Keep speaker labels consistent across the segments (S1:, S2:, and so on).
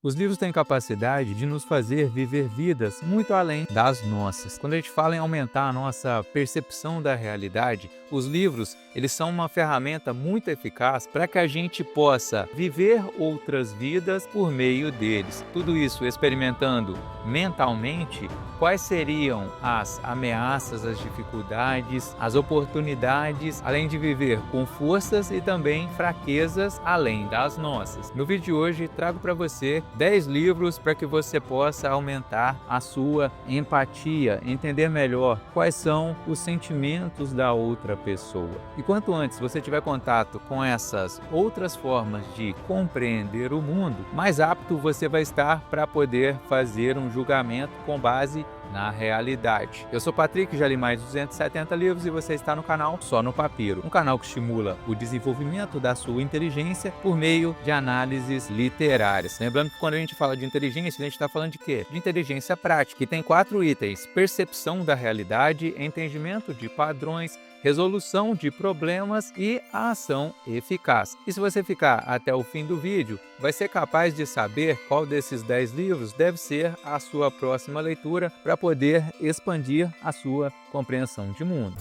S1: Os livros têm capacidade de nos fazer viver vidas muito além das nossas. Quando a gente fala em aumentar a nossa percepção da realidade, os livros, eles são uma ferramenta muito eficaz para que a gente possa viver outras vidas por meio deles. Tudo isso experimentando mentalmente quais seriam as ameaças, as dificuldades, as oportunidades, além de viver com forças e também fraquezas além das nossas. No vídeo de hoje trago para você 10 livros para que você possa aumentar a sua empatia, entender melhor quais são os sentimentos da outra pessoa. E quanto antes você tiver contato com essas outras formas de compreender o mundo, mais apto você vai estar para poder fazer um julgamento com base na realidade. Eu sou Patrick, já li mais de 270 livros e você está no canal Só no Papiro, um canal que estimula o desenvolvimento da sua inteligência por meio de análises literárias. Lembrando que quando a gente fala de inteligência, a gente está falando de quê? De inteligência prática, que tem 4 itens: percepção da realidade, entendimento de padrões, resolução de problemas e a ação eficaz. E se você ficar até o fim do vídeo, vai ser capaz de saber qual desses 10 livros deve ser a sua próxima leitura para poder expandir a sua compreensão de mundo.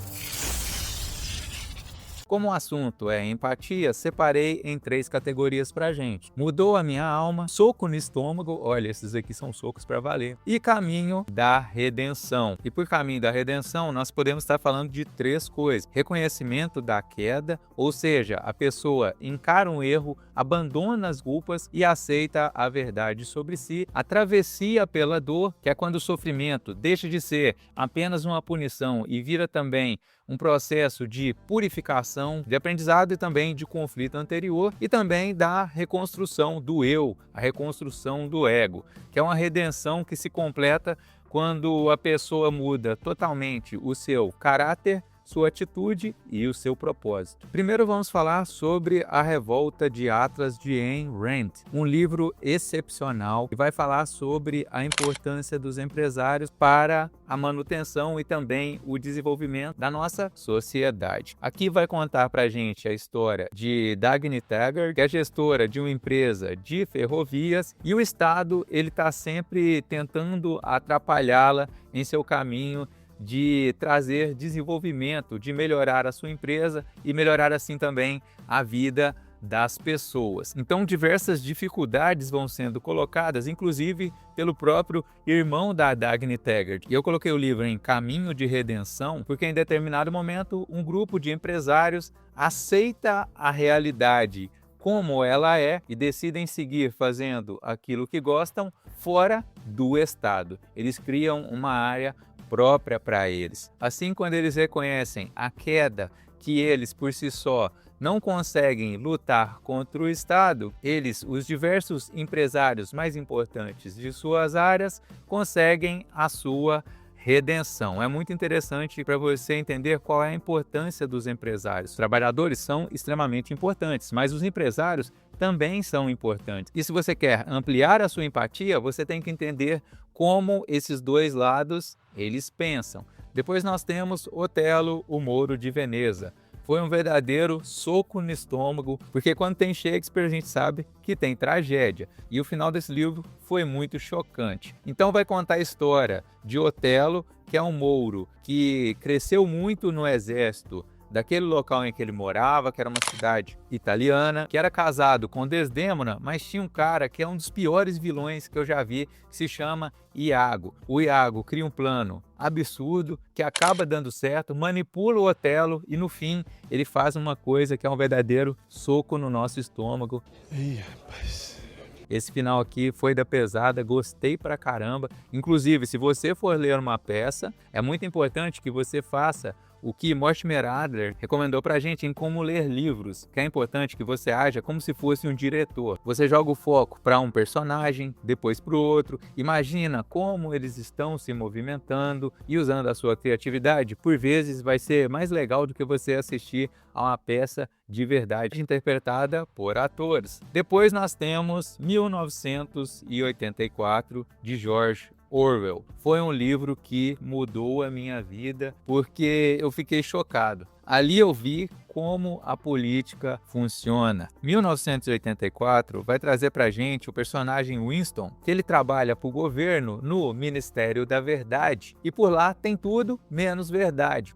S1: Como o assunto é empatia, separei em 3 categorias pra gente. Mudou a minha alma, soco no estômago, olha, esses aqui são socos para valer, e caminho da redenção. E por caminho da redenção, nós podemos estar falando de 3 coisas: reconhecimento da queda, ou seja, a pessoa encara um erro, abandona as culpas e aceita a verdade sobre si. A travessia pela dor, que é quando o sofrimento deixa de ser apenas uma punição e vira também um processo de purificação, de aprendizado e também de conflito anterior, e também da reconstrução do eu, a reconstrução do ego, que é uma redenção que se completa quando a pessoa muda totalmente o seu caráter, sua atitude e o seu propósito. Primeiro vamos falar sobre A Revolta de Atlas, de Ayn Rand, um livro excepcional que vai falar sobre a importância dos empresários para a manutenção e também o desenvolvimento da nossa sociedade. Aqui vai contar pra gente a história de Dagny Taggart, que é gestora de uma empresa de ferrovias, e o Estado ele está sempre tentando atrapalhá-la em seu caminho de trazer desenvolvimento, de melhorar a sua empresa e melhorar assim também a vida das pessoas. Então diversas dificuldades vão sendo colocadas, inclusive pelo próprio irmão da Dagny Taggart. E eu coloquei o livro em caminho de redenção porque em determinado momento um grupo de empresários aceita a realidade como ela é e decidem seguir fazendo aquilo que gostam fora do Estado. Eles criam uma área própria para eles. Assim, quando eles reconhecem a queda, que eles por si só não conseguem lutar contra o Estado, eles, os diversos empresários mais importantes de suas áreas, conseguem a sua redenção. É muito interessante para você entender qual é a importância dos empresários. Os trabalhadores são extremamente importantes, mas os empresários também são importantes. E se você quer ampliar a sua empatia, você tem que entender como esses dois lados eles pensam. Depois nós temos Otelo, o Mouro de Veneza. Foi um verdadeiro soco no estômago, porque quando tem Shakespeare a gente sabe que tem tragédia. E o final desse livro foi muito chocante. Então vai contar a história de Otelo, que é um mouro que cresceu muito no exército daquele local em que ele morava, que era uma cidade italiana, que era casado com Desdémona, mas tinha um cara que é um dos piores vilões que eu já vi, que se chama Iago. O Iago cria um plano absurdo que acaba dando certo, manipula o Otelo e no fim ele faz uma coisa que é um verdadeiro soco no nosso estômago.
S2: Ih, rapaz.
S1: Esse final aqui foi da pesada, gostei pra caramba. Inclusive, se você for ler uma peça, é muito importante que você faça o que Mortimer Adler recomendou pra gente em Como Ler Livros, que é importante que você haja como se fosse um diretor. Você joga o foco para um personagem, depois para o outro, imagina como eles estão se movimentando e usando a sua criatividade. Por vezes vai ser mais legal do que você assistir a uma peça de verdade interpretada por atores. Depois nós temos 1984, de George Orwell. Foi um livro que mudou a minha vida porque eu fiquei chocado. Ali eu vi como a política funciona. 1984 vai trazer pra gente o personagem Winston, que ele trabalha para o governo no Ministério da Verdade, e por lá tem tudo menos verdade.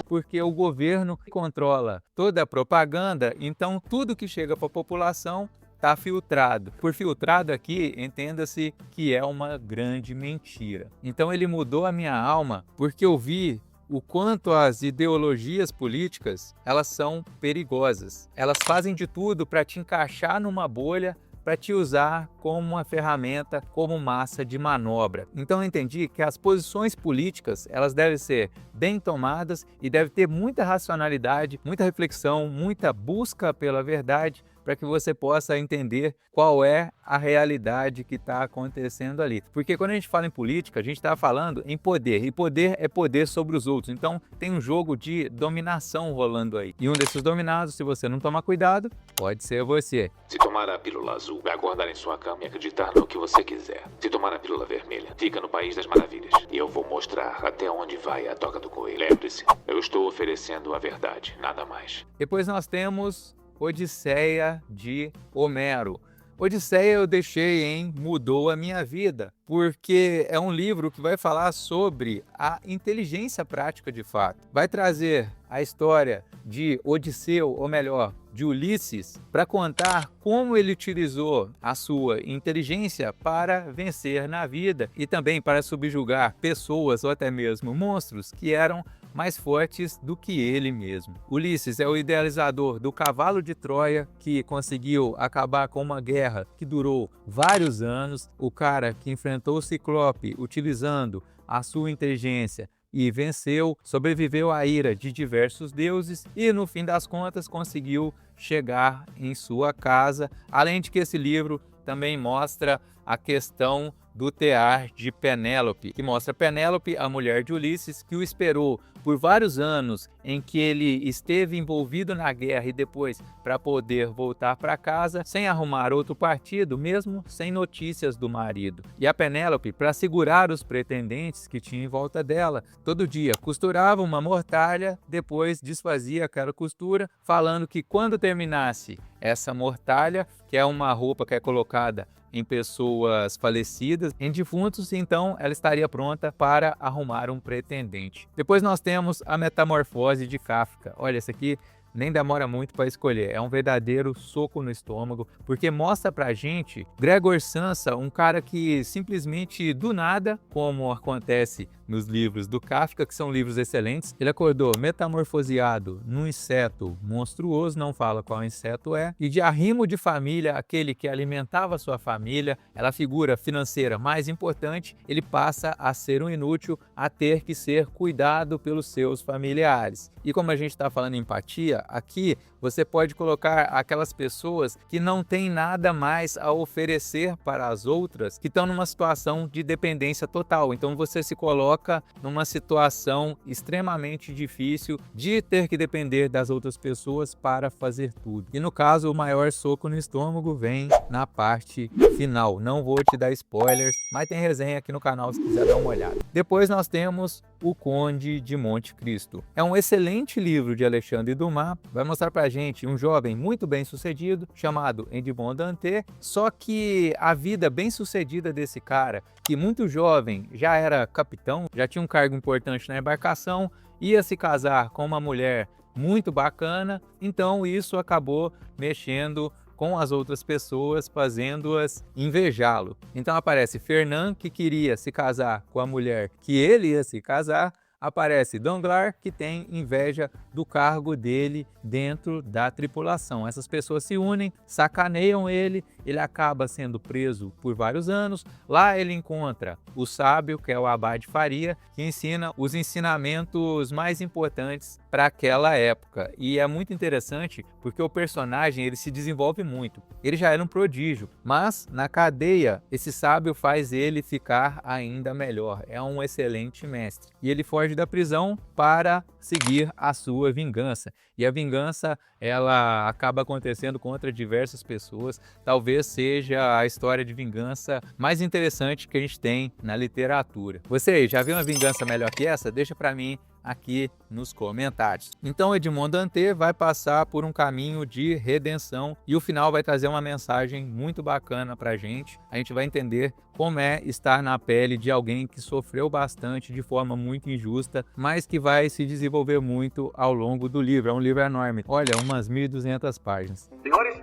S1: Porque o governo controla toda a propaganda, então tudo que chega para a população está filtrado. Por filtrado aqui, entenda-se que é uma grande mentira. Então ele mudou a minha alma porque eu vi o quanto as ideologias políticas elas são perigosas. Elas fazem de tudo para te encaixar numa bolha, para te usar como uma ferramenta, como massa de manobra. Então eu entendi que as posições políticas elas devem ser bem tomadas e deve ter muita racionalidade, muita reflexão, muita busca pela verdade, para que você possa entender qual é a realidade que está acontecendo ali. Porque quando a gente fala em política, a gente está falando em poder, e poder é poder sobre os outros. Então tem um jogo de dominação rolando aí. E um desses dominados, se você não tomar cuidado, pode ser você.
S2: Se tomar a pílula azul, vai acordar em sua cama e acreditar no que você quiser. Se tomar a pílula vermelha, fica no País das Maravilhas. E eu vou mostrar até onde vai a toca do coelho. Lembre-se, eu estou oferecendo a verdade, nada mais.
S1: Depois nós temos Odisseia de Homero. Odisseia eu deixei em Mudou a Minha Vida, porque é um livro que vai falar sobre a inteligência prática de fato. Vai trazer a história de Odisseu, ou melhor, de Ulisses, para contar como ele utilizou a sua inteligência para vencer na vida e também para subjugar pessoas ou até mesmo monstros que eram mais fortes do que ele mesmo. Ulisses é o idealizador do cavalo de Troia, que conseguiu acabar com uma guerra que durou vários anos, o cara que enfrentou o Ciclope utilizando a sua inteligência e venceu, sobreviveu à ira de diversos deuses e no fim das contas conseguiu chegar em sua casa, além de que esse livro também mostra a questão do tear de Penélope, que mostra Penélope, a mulher de Ulisses, que o esperou por vários anos em que ele esteve envolvido na guerra e depois para poder voltar para casa sem arrumar outro partido, mesmo sem notícias do marido. E a Penélope, para segurar os pretendentes que tinha em volta dela, todo dia costurava uma mortalha, depois desfazia aquela costura, falando que quando terminasse essa mortalha, que é uma roupa que é colocada em pessoas falecidas, em defuntos, então ela estaria pronta para arrumar um pretendente. Depois nós temos a Metamorfose de Kafka. Olha, esse aqui nem demora muito para escolher, é um verdadeiro soco no estômago, porque mostra pra gente Gregor Samsa, um cara que simplesmente do nada, como acontece nos livros do Kafka, que são livros excelentes, ele acordou metamorfoseado num inseto monstruoso, não fala qual inseto é, e de arrimo de família, aquele que alimentava sua família, ela figura financeira mais importante, ele passa a ser um inútil, a ter que ser cuidado pelos seus familiares. E como a gente está falando em empatia, aqui você pode colocar aquelas pessoas que não têm nada mais a oferecer para as outras, que estão numa situação de dependência total. Então você se coloca numa situação extremamente difícil de ter que depender das outras pessoas para fazer tudo. E no caso, o maior soco no estômago vem na parte final. Não vou te dar spoilers, mas tem resenha aqui no canal se quiser dar uma olhada. Depois nós temos O Conde de Monte Cristo. É um excelente livro de Alexandre Dumas, vai mostrar pra gente um jovem muito bem sucedido chamado Edmond Dantès, só que a vida bem sucedida desse cara, que muito jovem já era capitão, já tinha um cargo importante na embarcação, ia se casar com uma mulher muito bacana, então isso acabou mexendo com as outras pessoas, fazendo-as invejá-lo. Então aparece Fernand, que queria se casar com a mulher que ele ia se casar, aparece Danglars, que tem inveja do cargo dele dentro da tripulação. Essas pessoas se unem, sacaneiam ele, ele acaba sendo preso por vários anos. Lá ele encontra o sábio, que é o Abade Faria, que ensina os ensinamentos mais importantes para aquela época. E é muito interessante porque o personagem ele se desenvolve muito. Ele já era um prodígio, mas na cadeia esse sábio faz ele ficar ainda melhor. É um excelente mestre. E ele foge da prisão para seguir a sua vingança. E a vingança, ela acaba acontecendo contra diversas pessoas. Talvez seja a história de vingança mais interessante que a gente tem na literatura. Você já viu uma vingança melhor que essa? Deixa pra mim aqui nos comentários. Então Edmond Dantès vai passar por um caminho de redenção e o final vai trazer uma mensagem muito bacana pra gente. A gente vai entender como é estar na pele de alguém que sofreu bastante de forma muito injusta, mas que vai se desenvolver muito ao longo do livro. É um livro enorme. Olha, umas 1.200 páginas.
S3: Senhores,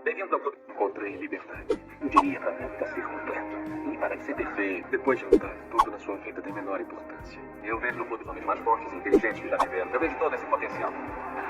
S3: bem-vindos ao clube. Encontrei liberdade. Eu diria para ser completo. E para ser perfeito, depois de lutar, tudo na sua vida tem menor importância. Eu vejo no mundo os homens mais fortes e inteligentes que já viveram. Eu vejo todo esse potencial.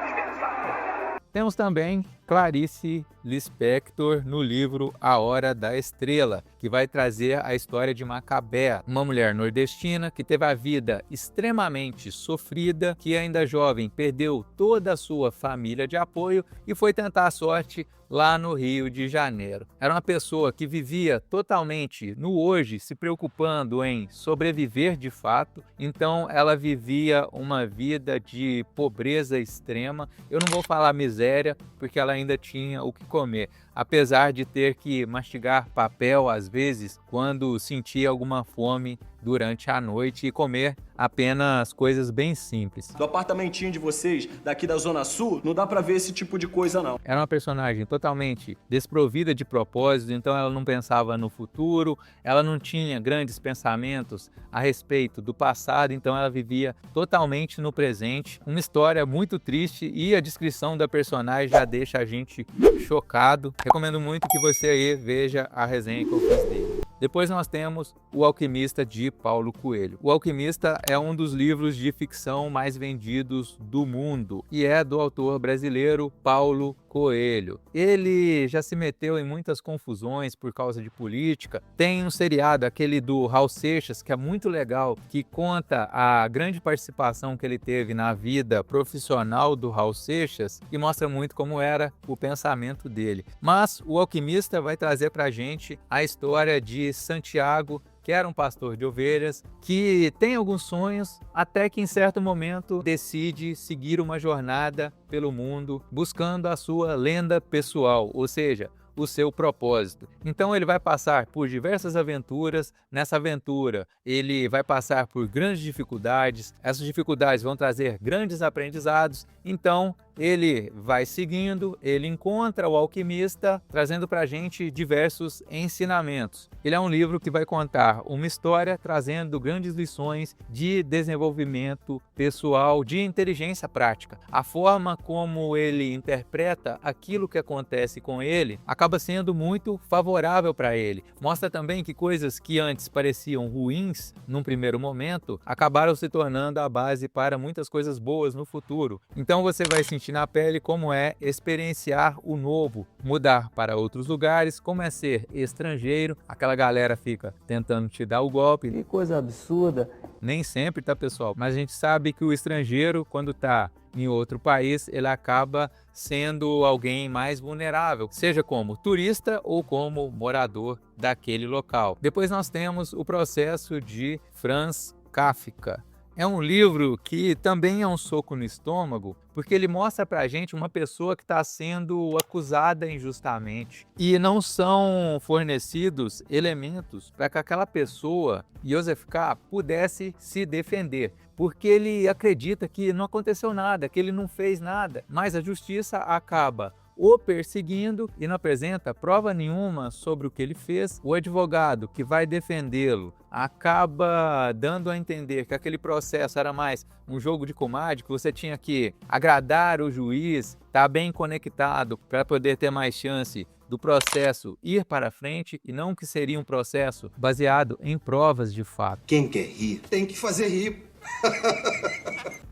S3: Desperdiçado.
S1: Temos também Clarice Lispector no livro A Hora da Estrela, que vai trazer a história de Macabea, uma mulher nordestina que teve a vida extremamente sofrida, que ainda jovem perdeu toda a sua família de apoio e foi tentar a sorte lá no Rio de Janeiro. Era uma pessoa que vivia totalmente no hoje, se preocupando em sobreviver de fato, então ela vivia uma vida de pobreza extrema. Eu não vou falar miséria, porque ela ainda tinha o que comer, apesar de ter que mastigar papel às vezes quando sentia alguma fome durante a noite e comer apenas coisas bem simples.
S4: Do apartamentinho de vocês, daqui da Zona Sul, não dá pra ver esse tipo de coisa não.
S1: Era uma personagem totalmente desprovida de propósito, então ela não pensava no futuro, ela não tinha grandes pensamentos a respeito do passado, então ela vivia totalmente no presente. Uma história muito triste e a descrição da personagem já deixa a gente chocado. Recomendo muito que você aí veja a resenha que eu fiz dele. Depois nós temos O Alquimista, de Paulo Coelho. O Alquimista é um dos livros de ficção mais vendidos do mundo e é do autor brasileiro Paulo Coelho. Ele já se meteu em muitas confusões por causa de política. Tem um seriado, aquele do Raul Seixas, que é muito legal, que conta a grande participação que ele teve na vida profissional do Raul Seixas e mostra muito como era o pensamento dele. Mas o Alquimista vai trazer pra gente a história de Santiago, que era um pastor de ovelhas, que tem alguns sonhos, até que em certo momento decide seguir uma jornada pelo mundo, buscando a sua lenda pessoal, ou seja, o seu propósito. Então ele vai passar por diversas aventuras. Nessa aventura ele vai passar por grandes dificuldades, essas dificuldades vão trazer grandes aprendizados. Então ele vai seguindo, ele encontra o alquimista, trazendo para a gente diversos ensinamentos. Ele é um livro que vai contar uma história trazendo grandes lições de desenvolvimento pessoal, de inteligência prática. A forma como ele interpreta aquilo que acontece com ele acaba sendo muito favorável para ele. Mostra também que coisas que antes pareciam ruins num primeiro momento acabaram se tornando a base para muitas coisas boas no futuro. Então você vai sentir na pele como é experienciar o novo, mudar para outros lugares, como é ser estrangeiro. Aquela galera fica tentando te dar o golpe.
S5: Que coisa absurda.
S1: Nem sempre, tá, pessoal? Mas a gente sabe que o estrangeiro, quando tá em outro país, ele acaba sendo alguém mais vulnerável, seja como turista ou como morador daquele local. Depois nós temos O Processo, de Franz Kafka. É um livro que também é um soco no estômago, porque ele mostra pra gente uma pessoa que está sendo acusada injustamente e não são fornecidos elementos para que aquela pessoa, Joseph K., pudesse se defender, porque ele acredita que não aconteceu nada, que ele não fez nada, mas a justiça acaba o perseguindo e não apresenta prova nenhuma sobre o que ele fez. O advogado que vai defendê-lo acaba dando a entender que aquele processo era mais um jogo de comadre, que você tinha que agradar o juiz, estar bem conectado para poder ter mais chance do processo ir para frente e não que seria um processo baseado em provas de fato.
S6: Quem quer rir tem que fazer rir.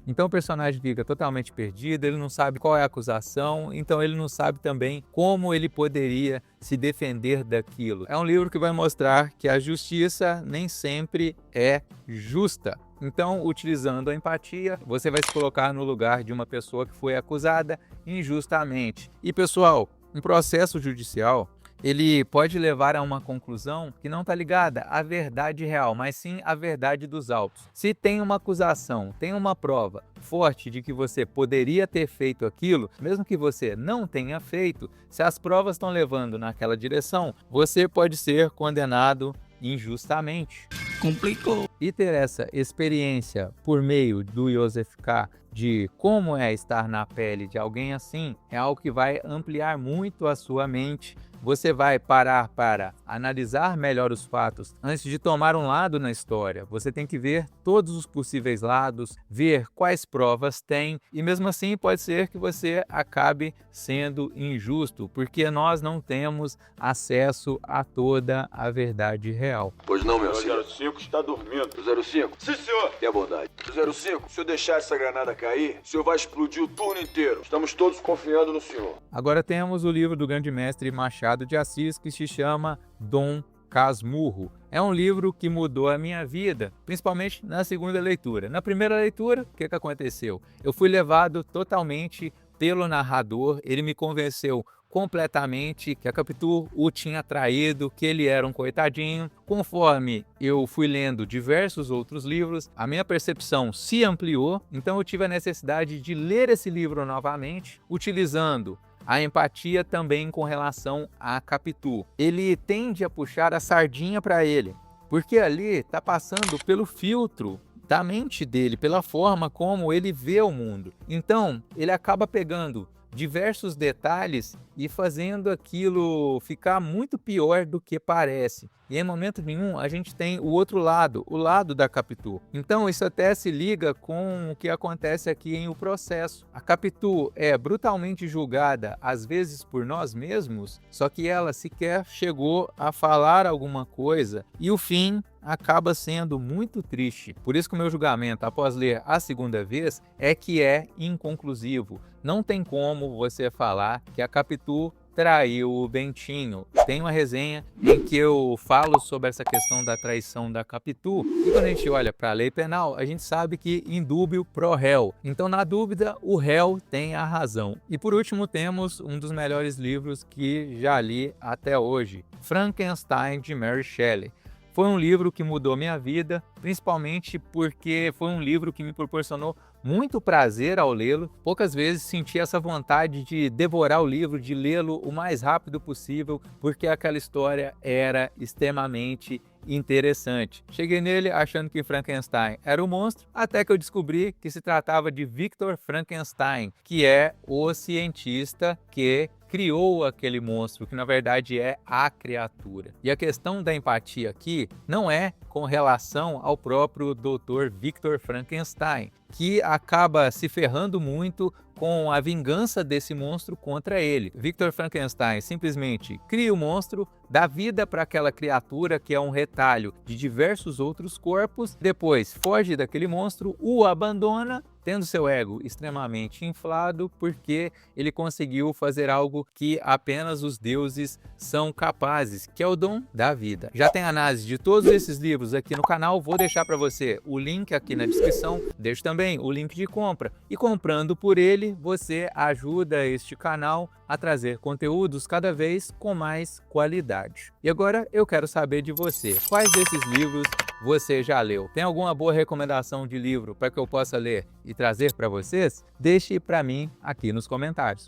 S1: Então o personagem fica totalmente perdido, ele não sabe qual é a acusação, então ele não sabe também como ele poderia se defender daquilo. É um livro que vai mostrar que a justiça nem sempre é justa. Então, utilizando a empatia, você vai se colocar no lugar de uma pessoa que foi acusada injustamente. E pessoal, um processo judicial ele pode levar a uma conclusão que não está ligada à verdade real, mas sim à verdade dos autos. Se tem uma acusação, tem uma prova forte de que você poderia ter feito aquilo, mesmo que você não tenha feito, se as provas estão levando naquela direção, você pode ser condenado injustamente.
S5: Complicou.
S1: E ter essa experiência por meio do Joseph K. de como é estar na pele de alguém assim, é algo que vai ampliar muito a sua mente. Você vai parar para analisar melhor os fatos antes de tomar um lado na história. Você tem que ver todos os possíveis lados, ver quais provas tem, e mesmo assim pode ser que você acabe sendo injusto, porque nós não temos acesso a toda a verdade real.
S7: Pois não, meu senhor.
S8: O 05 está dormindo.
S7: O 05?
S8: Sim, senhor.
S7: Tem a bondade. O 05, se eu deixar essa granada cair, o senhor vai explodir o turno inteiro. Estamos todos confiando no senhor.
S1: Agora temos o livro do grande mestre Machado de Assis, que se chama Dom Casmurro. É um livro que mudou a minha vida, principalmente na segunda leitura. Na primeira leitura, o que aconteceu? Eu fui levado totalmente pelo narrador, ele me convenceu completamente que a Capitu o tinha traído, que ele era um coitadinho. Conforme eu fui lendo diversos outros livros, a minha percepção se ampliou, então eu tive a necessidade de ler esse livro novamente, utilizando a empatia também com relação a Capitu. Ele tende a puxar a sardinha para ele, porque ali está passando pelo filtro da mente dele, pela forma como ele vê o mundo. Então, ele acaba pegando diversos detalhes e fazendo aquilo ficar muito pior do que parece. E em momento nenhum a gente tem o outro lado, o lado da Capitu. Então isso até se liga com o que acontece aqui em O Processo. A Capitu é brutalmente julgada, às vezes por nós mesmos, só que ela sequer chegou a falar alguma coisa, e o fim acaba sendo muito triste. Por isso que o meu julgamento, após ler a segunda vez, é que é inconclusivo. Não tem como você falar que a Capitu traiu o Bentinho. Tem uma resenha em que eu falo sobre essa questão da traição da Capitu, e quando a gente olha para a lei penal, a gente sabe que indúbio pro réu. Então, na dúvida, o réu tem a razão. E por último, temos um dos melhores livros que já li até hoje, Frankenstein, de Mary Shelley. Foi um livro que mudou minha vida, principalmente porque foi um livro que me proporcionou muito prazer ao lê-lo. Poucas vezes senti essa vontade de devorar o livro, de lê-lo o mais rápido possível, porque aquela história era extremamente interessante. Cheguei nele achando que Frankenstein era o monstro, até que eu descobri que se tratava de Victor Frankenstein, que é o cientista que criou aquele monstro, que na verdade é a criatura. E a questão da empatia aqui não é com relação ao próprio Dr. Victor Frankenstein, que acaba se ferrando muito com a vingança desse monstro contra ele. Victor Frankenstein simplesmente cria o monstro, dá vida para aquela criatura que é um retalho de diversos outros corpos, depois foge daquele monstro, o abandona, tendo seu ego extremamente inflado, porque ele conseguiu fazer algo que apenas os deuses são capazes, que é o dom da vida. Já tem análise de todos esses livros aqui no canal, vou deixar para você o link aqui na descrição, deixo também o link de compra, e comprando por ele, você ajuda este canal a trazer conteúdos cada vez com mais qualidade. E agora eu quero saber de você, quais desses livros você já leu? Tem alguma boa recomendação de livro para que eu possa ler e trazer para vocês? Deixe para mim aqui nos comentários.